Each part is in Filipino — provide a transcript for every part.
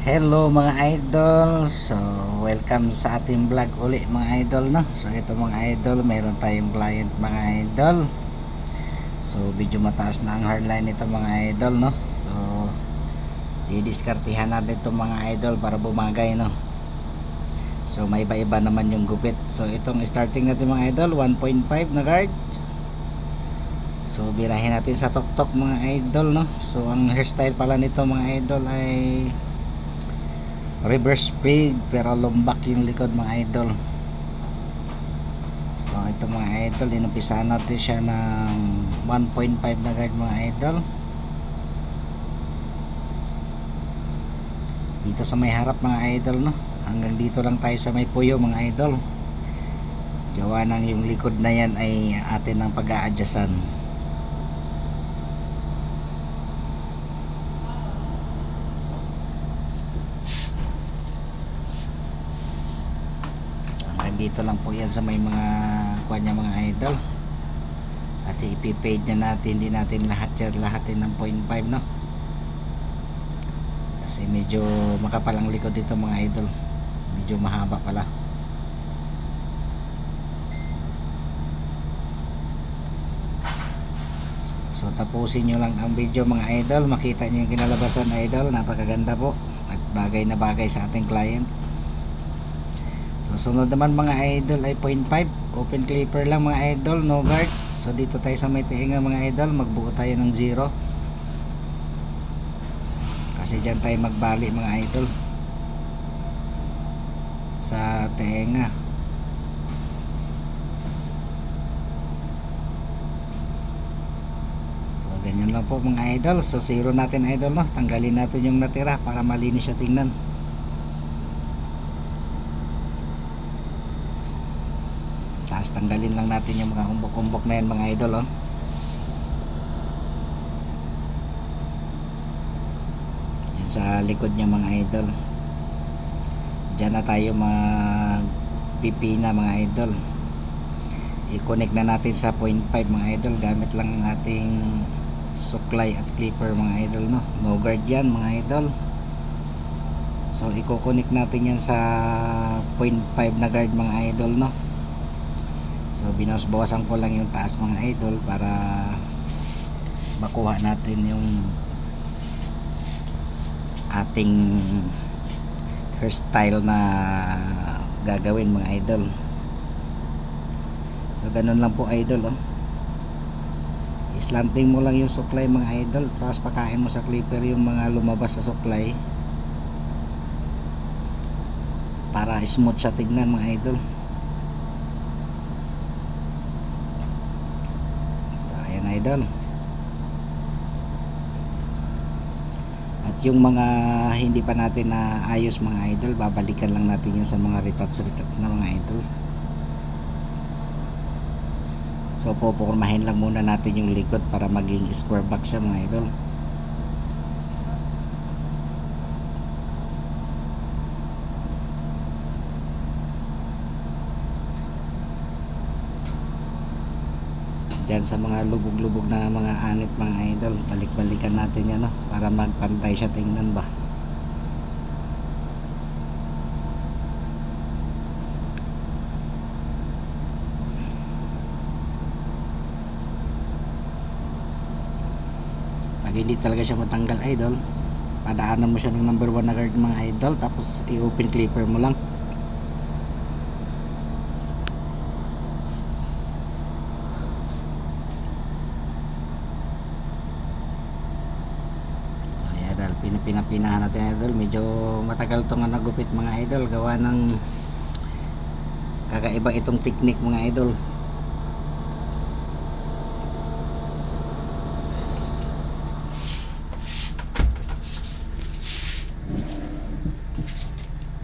Hello mga idol. So welcome sa ating vlog uli mga idol, no. So ito mga idol, meron tayong client mga idol. So medyo mataas na ang hardline nito mga idol, no. So didiskartihan natin ito mga idol para bumagay, no. So may iba-iba naman yung gupit. So itong starting natin mga idol, 1.5 na guard. So birahin natin sa tuktok mga idol, no. So ang hairstyle pala nito mga idol ay reverse fade pero lumbak yung likod mga idol. So ito mga idol, inumpisahan natin siya ng 1.5 na guard mga idol. Dito sa may harap mga idol, no. Hanggang dito lang tayo sa may puyo mga idol. Gawa ng yung likod na yan ay atin ang pag-a-adjustan. Dito lang po yan sa may mga kuanya mga idol. At ipipade na natin, hindi natin lahatin ng 0.5, no. Kasi medyo makapal ang likod dito mga idol. Medyo mahaba pala. So tapusin nyo lang ang video mga idol. Makita nyo yung kinalabasan idol. Napakaganda po. At bagay na bagay sa ating client. So sunod naman mga idol ay 0.5 open clipper lang mga idol, no guard. So dito tayo sa may tenga mga idol, magbuo tayo ng 0 kasi dyan tayo magbali mga idol sa tenga. So ganyan lang po mga idol. So 0 natin idol, no. Tanggalin natin yung natira para malinis siya tingnan. Tapos tanggalin lang natin yung mga umbok-umbok na yan mga idol, oh. Yan sa likod niya mga idol. Diyan na tayo magpipina mga idol. I-connect na natin sa 0.5 mga idol. Gamit lang ang ating suklay at clipper mga idol, no. No guard yan mga idol. So i-connect natin yan sa 0.5 na guard mga idol, no. So binas-bawasan ko lang yung taas mga idol para makuha natin yung ating hairstyle na gagawin mga idol. So ganun lang po idol, oh. Islanting mo lang yung suklay mga idol, tapos pakain mo sa clipper yung mga lumabas sa suklay para smooth siya tignan mga idol. Idol. At yung mga hindi pa natin na ayos mga idol, babalikan lang natin yan sa mga retouch na mga idol. So pupormahin lang muna natin yung likod para maging square back siya mga idol. Diyan sa mga lubog-lubog na mga anit mga idol, balik-balikan natin yan, no, para magpantay siya tingnan ba. Pag hindi talaga siya matanggal idol, padaanan mo siya ng number 1 na guard mga idol, tapos i-open clipper mo lang. Pinapinahan natin idol. Medyo matagal itong nagupit mga idol, gawa ng kakaiba itong technique mga idol.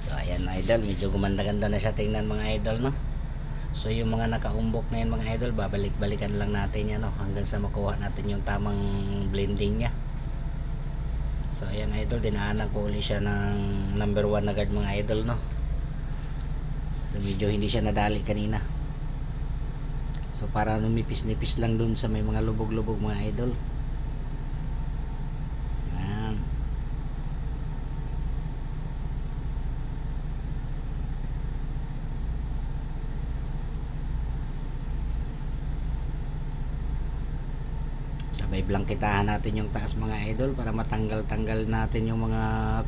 So ayan idol, medyo gumanda-ganda na siya tingnan mga idol, no. So yung mga nakaumbok na yan mga idol, babalik-balikan lang natin yan, no, hanggang sa makuha natin yung tamang blending nya. So ayan idol, dinaanan ko ulit siya ng number 1 na guard mga idol, no. So medyo hindi siya nadali kanina. So para numipis-nipis lang dun sa may mga lubog-lubog mga idol. Ayan. May blanketahan natin yung taas mga idol para matanggal-tanggal natin yung mga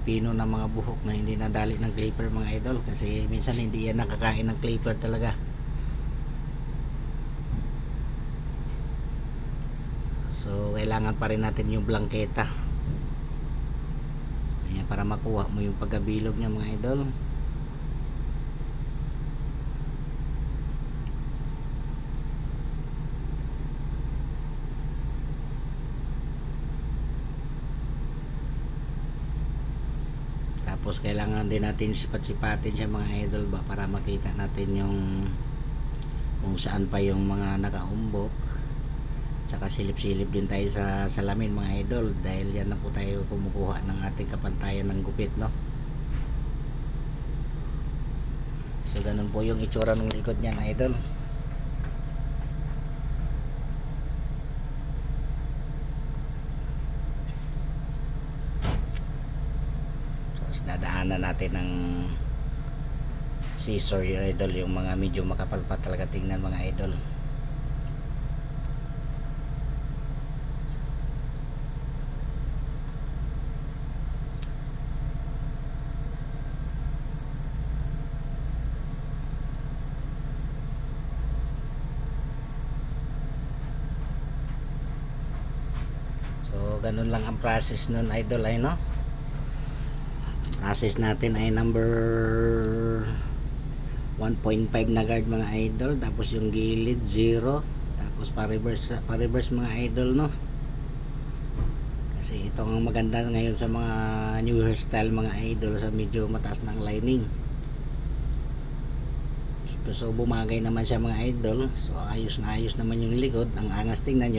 pino ng mga buhok na hindi nadali ng clipper mga idol, kasi minsan hindi yan nakakain ng clipper talaga. So kailangan pa rin natin yung blanketa. Ayan, para makuha mo yung pagkabilog niya mga idol. Tapos kailangan din natin sipat-sipatin siya mga idol ba, para makita natin yung kung saan pa yung mga nakaumbok. Tsaka silip-silip din tayo sa salamin mga idol, dahil yan na po tayo kumukuha ng ating kapantayan ng gupit, no? So ganun po yung itsura ng likod niyan idol. Tapos dadaanan natin ng scissor yung idol, yung mga medyo makapal pa talaga tingnan mga idol. So ganun lang ang process nun idol ay, no? Process natin ay number 1.5 na guard mga idol, tapos yung gilid 0, tapos pa-reverse mga idol, no? Kasi ito ang maganda ngayon sa mga new hairstyle mga idol, sa medyo mataas ng lining. So bumagay naman siya mga idol. So ayos na ayos naman yung likod, ang angas tingnan.